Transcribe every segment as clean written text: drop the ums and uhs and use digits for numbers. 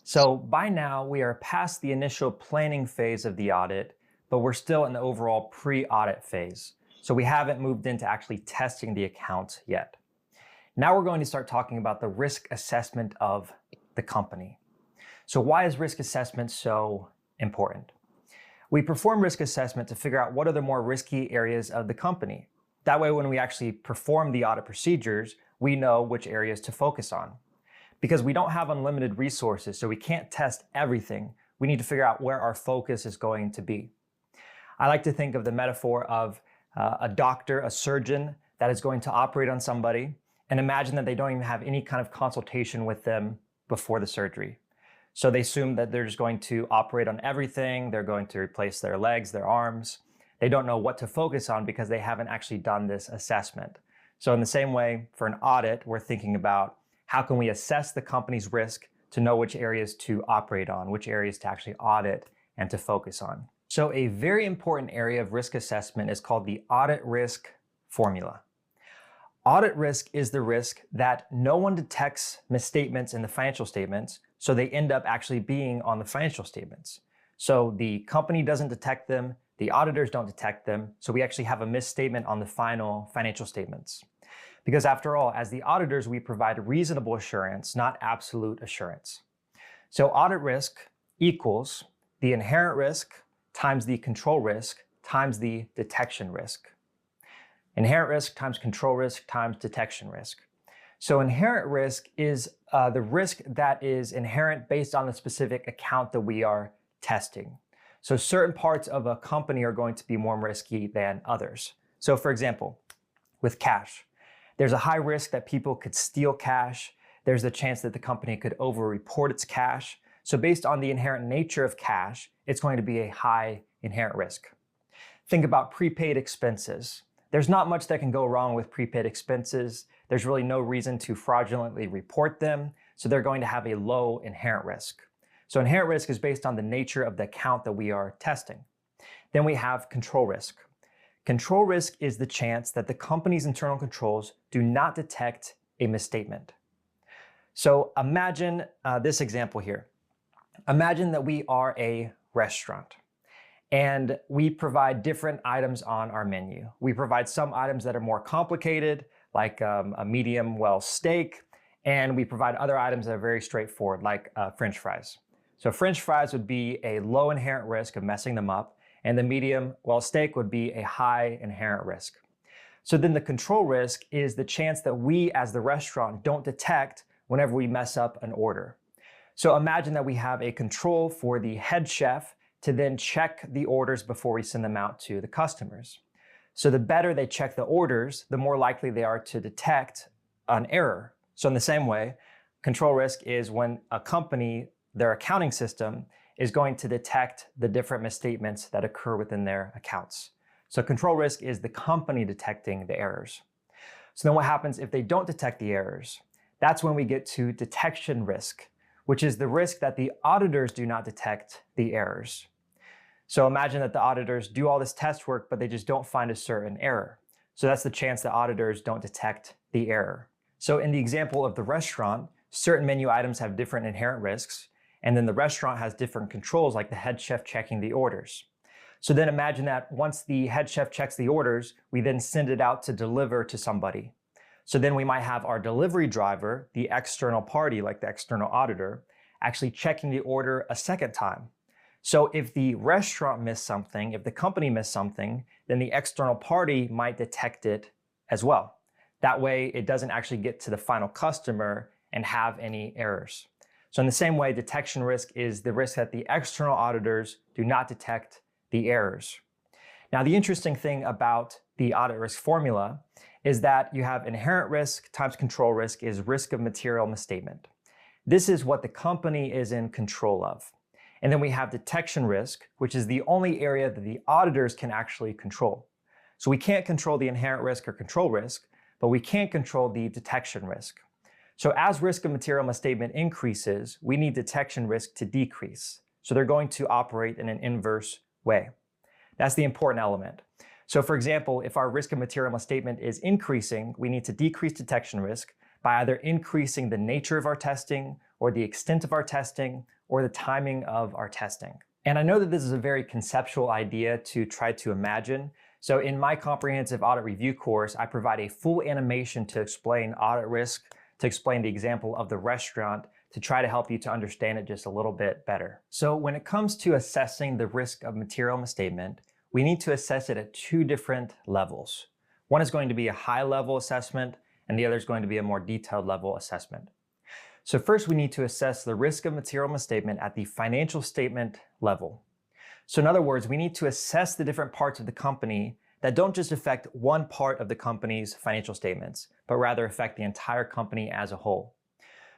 So by now, we are past the initial planning phase of the audit, but we're still in the overall pre-audit phase. So we haven't moved into actually testing the accounts yet. Now we're going to start talking about the risk assessment of the company. So why is risk assessment so important? We perform risk assessment to figure out what are the more risky areas of the company. That way, when we actually perform the audit procedures, we know which areas to focus on. Because we don't have unlimited resources, so we can't test everything, we need to figure out where our focus is going to be. I like to think of the metaphor of a doctor, a surgeon that is going to operate on somebody, and imagine that they don't even have any kind of consultation with them before the surgery. So they assume that they're just going to operate on everything, they're going to replace their legs, their arms. They don't know what to focus on because they haven't actually done this assessment. So in the same way, for an audit, we're thinking about how can we assess the company's risk to know which areas to operate on, which areas to actually audit and to focus on. So a very important area of risk assessment is called the audit risk formula. Audit risk is the risk that no one detects misstatements in the financial statements, so they end up actually being on the financial statements. So the company doesn't detect them, the auditors don't detect them, so we actually have a misstatement on the final financial statements. Because after all, as the auditors, we provide reasonable assurance, not absolute assurance. So audit risk equals the inherent risk times the control risk times the detection risk. Inherent risk times control risk times detection risk. So inherent risk is the risk that is inherent based on the specific account that we are testing. So certain parts of a company are going to be more risky than others. So for example, with cash, there's a high risk that people could steal cash. There's a chance that the company could over-report its cash. So based on the inherent nature of cash, it's going to be a high inherent risk. Think about prepaid expenses. There's not much that can go wrong with prepaid expenses. There's really no reason to fraudulently report them, so they're going to have a low inherent risk. So inherent risk is based on the nature of the account that we are testing. Then we have control risk. Control risk is the chance that the company's internal controls do not detect a misstatement. So imagine this example here. Imagine that we are a restaurant and we provide different items on our menu. We provide some items that are more complicated, like a medium well steak, and we provide other items that are very straightforward, like French fries. So French fries would be a low inherent risk of messing them up, and the medium well steak would be a high inherent risk. So then the control risk is the chance that we as the restaurant don't detect whenever we mess up an order. So imagine that we have a control for the head chef to then check the orders before we send them out to the customers. So the better they check the orders, the more likely they are to detect an error. So in the same way, control risk is when a company, their accounting system, is going to detect the different misstatements that occur within their accounts. So control risk is the company detecting the errors. So then what happens if they don't detect the errors? That's when we get to detection risk, which is the risk that the auditors do not detect the errors. So imagine that the auditors do all this test work, but they just don't find a certain error. So that's the chance that auditors don't detect the error. So in the example of the restaurant, certain menu items have different inherent risks, and then the restaurant has different controls, like the head chef checking the orders. So then imagine that once the head chef checks the orders, we then send it out to deliver to somebody. So then we might have our delivery driver, the external party, like the external auditor, actually checking the order a second time. So if the restaurant missed something, if the company missed something, then the external party might detect it as well. That way, it doesn't actually get to the final customer and have any errors. So in the same way, detection risk is the risk that the external auditors do not detect the errors. Now, the interesting thing about the audit risk formula is that you have inherent risk times control risk is risk of material misstatement. This is what the company is in control of. And then we have detection risk, which is the only area that the auditors can actually control. So we can't control the inherent risk or control risk, but we can control the detection risk. So as risk of material misstatement increases, we need detection risk to decrease. So they're going to operate in an inverse way. That's the important element. So for example, if our risk of material misstatement is increasing, we need to decrease detection risk by either increasing the nature of our testing or the extent of our testing, or the timing of our testing. And I know that this is a very conceptual idea to try to imagine. So in my comprehensive audit review course, I provide a full animation to explain audit risk, to explain the example of the restaurant, to try to help you to understand it just a little bit better. So when it comes to assessing the risk of material misstatement, we need to assess it at two different levels. One is going to be a high-level assessment, and the other is going to be a more detailed level assessment. So first, we need to assess the risk of material misstatement at the financial statement level. So in other words, we need to assess the different parts of the company that don't just affect one part of the company's financial statements, but rather affect the entire company as a whole.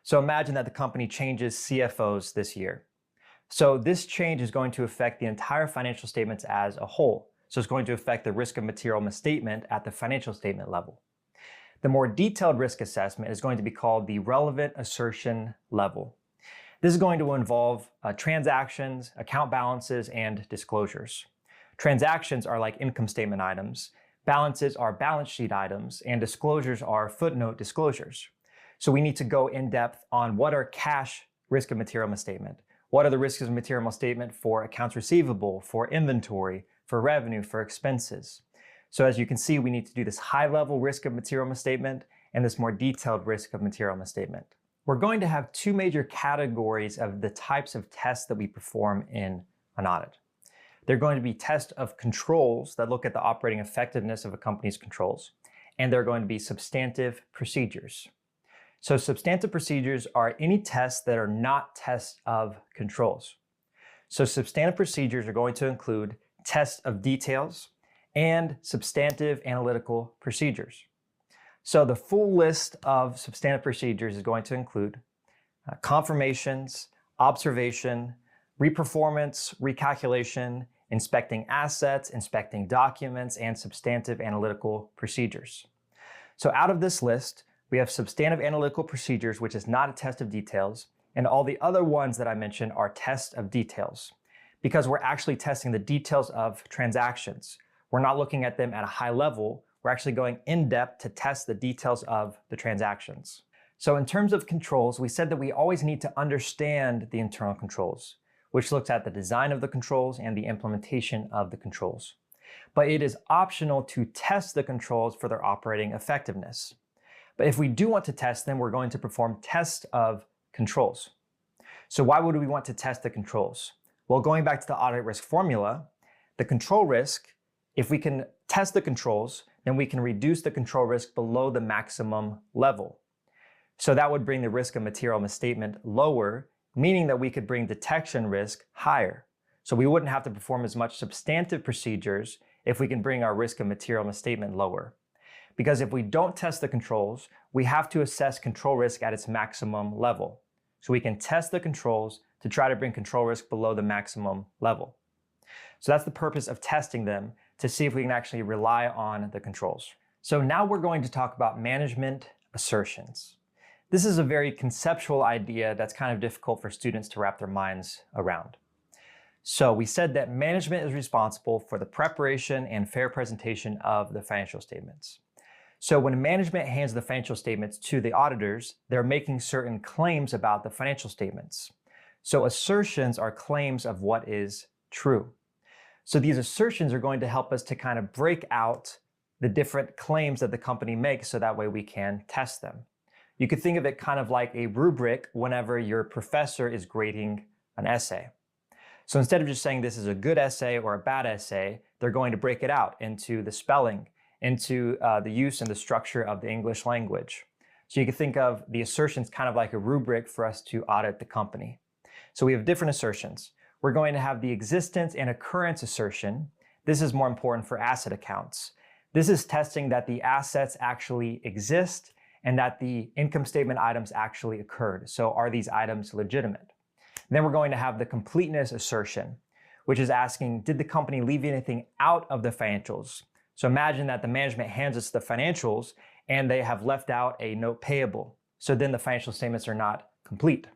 So imagine that the company changes CFOs this year. So this change is going to affect the entire financial statements as a whole. So it's going to affect the risk of material misstatement at the financial statement level. The more detailed risk assessment is going to be called the relevant assertion level. This is going to involve transactions, account balances, and disclosures. Transactions are like income statement items, balances are balance sheet items, and disclosures are footnote disclosures. So we need to go in depth on what are cash risk of material misstatement, what are the risks of material misstatement for accounts receivable, for inventory, for revenue, for expenses. So as you can see, we need to do this high-level risk of material misstatement and this more detailed risk of material misstatement. We're going to have two major categories of the types of tests that we perform in an audit. They're going to be tests of controls that look at the operating effectiveness of a company's controls, and they're going to be substantive procedures. So substantive procedures are any tests that are not tests of controls. So substantive procedures are going to include tests of details and substantive analytical procedures. So the full list of substantive procedures is going to include confirmations, observation, reperformance, recalculation, inspecting assets, inspecting documents, and substantive analytical procedures. So out of this list, we have substantive analytical procedures, which is not a test of details, and all the other ones that I mentioned are tests of details, because we're actually testing the details of transactions. We're not looking at them at a high level. We're actually going in depth to test the details of the transactions. So in terms of controls, we said that we always need to understand the internal controls, which looks at the design of the controls and the implementation of the controls. But it is optional to test the controls for their operating effectiveness. But if we do want to test them, we're going to perform tests of controls. So why would we want to test the controls? Well, going back to the audit risk formula, the control risk, if we can test the controls, then we can reduce the control risk below the maximum level. So that would bring the risk of material misstatement lower, meaning that we could bring detection risk higher. So we wouldn't have to perform as much substantive procedures if we can bring our risk of material misstatement lower. Because if we don't test the controls, we have to assess control risk at its maximum level. So we can test the controls to try to bring control risk below the maximum level. So that's the purpose of testing them, to see if we can actually rely on the controls. So now we're going to talk about management assertions. This is a very conceptual idea that's kind of difficult for students to wrap their minds around. So we said that management is responsible for the preparation and fair presentation of the financial statements. So when management hands the financial statements to the auditors, they're making certain claims about the financial statements. So assertions are claims of what is true. So these assertions are going to help us to kind of break out the different claims that the company makes so that way we can test them. You could think of it kind of like a rubric whenever your professor is grading an essay. So instead of just saying this is a good essay or a bad essay, they're going to break it out into the spelling, into the use and the structure of the English language. So you can think of the assertions kind of like a rubric for us to audit the company. So we have different assertions. We're going to have the existence and occurrence assertion. This is more important for asset accounts. This is testing that the assets actually exist and that the income statement items actually occurred. So are these items legitimate? Then we're going to have the completeness assertion, which is asking, did the company leave anything out of the financials? So imagine that the management hands us the financials and they have left out a note payable. So then the financial statements are not complete.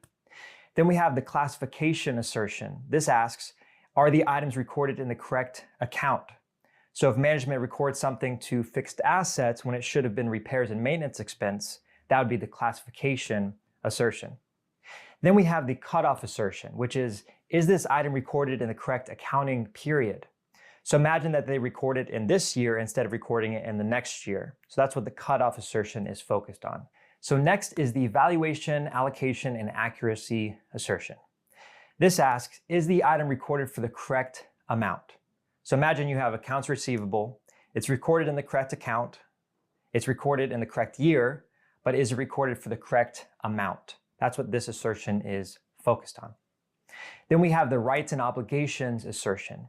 Then we have the classification assertion. This asks, are the items recorded in the correct account? So if management records something to fixed assets when it should have been repairs and maintenance expense, that would be the classification assertion. Then we have the cutoff assertion, which is this item recorded in the correct accounting period? So imagine that they record it in this year instead of recording it in the next year. So that's what the cutoff assertion is focused on. So next is the valuation, allocation, and accuracy assertion. This asks, is the item recorded for the correct amount? So imagine you have accounts receivable. It's recorded in the correct account. It's recorded in the correct year, but is it recorded for the correct amount? That's what this assertion is focused on. Then we have the rights and obligations assertion.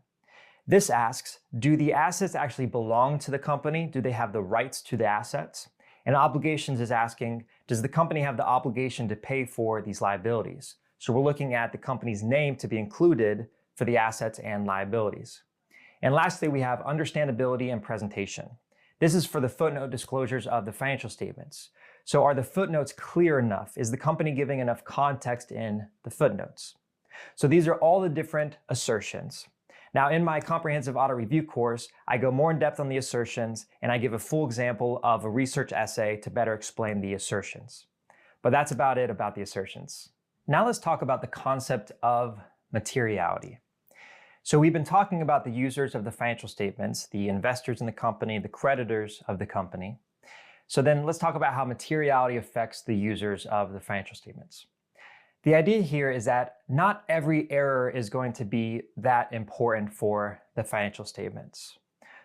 This asks, do the assets actually belong to the company? Do they have the rights to the assets? And obligations is asking, does the company have the obligation to pay for these liabilities? So we're looking at the company's name to be included for the assets and liabilities. And lastly, we have understandability and presentation. This is for the footnote disclosures of the financial statements. So are the footnotes clear enough? Is the company giving enough context in the footnotes? So these are all the different assertions. Now, in my comprehensive audit review course, I go more in depth on the assertions and I give a full example of a research essay to better explain the assertions. But that's about it about the assertions. Now let's talk about the concept of materiality. So we've been talking about the users of the financial statements, the investors in the company, the creditors of the company. So then let's talk about how materiality affects the users of the financial statements. The idea here is that not every error is going to be that important for the financial statements.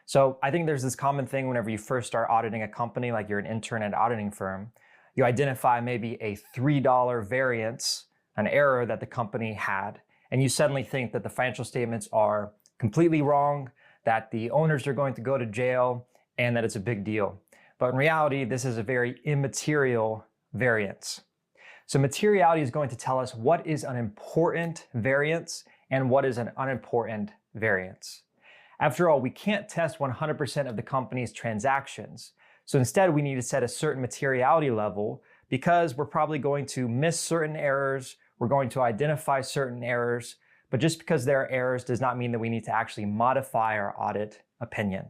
So I think there's this common thing whenever you first start auditing a company, like you're an intern at an auditing firm, you identify maybe a $3 variance, an error that the company had, and you suddenly think that the financial statements are completely wrong, that the owners are going to go to jail, and that it's a big deal. But in reality, this is a very immaterial variance. So materiality is going to tell us what is an important variance and what is an unimportant variance. After all, we can't test 100% of the company's transactions. So instead, we need to set a certain materiality level because we're probably going to miss certain errors, we're going to identify certain errors, but just because there are errors does not mean that we need to actually modify our audit opinion.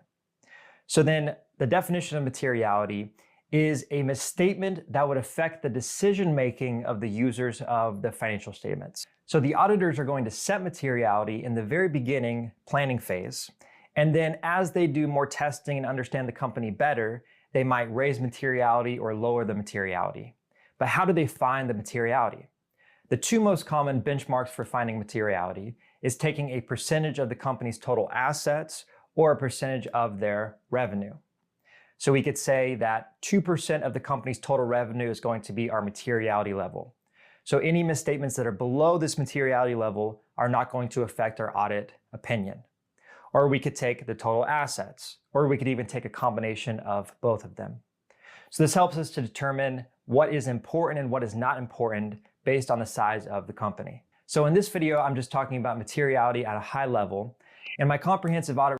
So then the definition of materiality is a misstatement that would affect the decision-making of the users of the financial statements. So the auditors are going to set materiality in the very beginning planning phase. And then as they do more testing and understand the company better, they might raise materiality or lower the materiality. But how do they find the materiality? The two most common benchmarks for finding materiality is taking a percentage of the company's total assets or a percentage of their revenue. So we could say that 2% of the company's total revenue is going to be our materiality level. So any misstatements that are below this materiality level are not going to affect our audit opinion. Or we could take the total assets, or we could even take a combination of both of them. So this helps us to determine what is important and what is not important based on the size of the company. So in this video, I'm just talking about materiality at a high level. In my comprehensive audit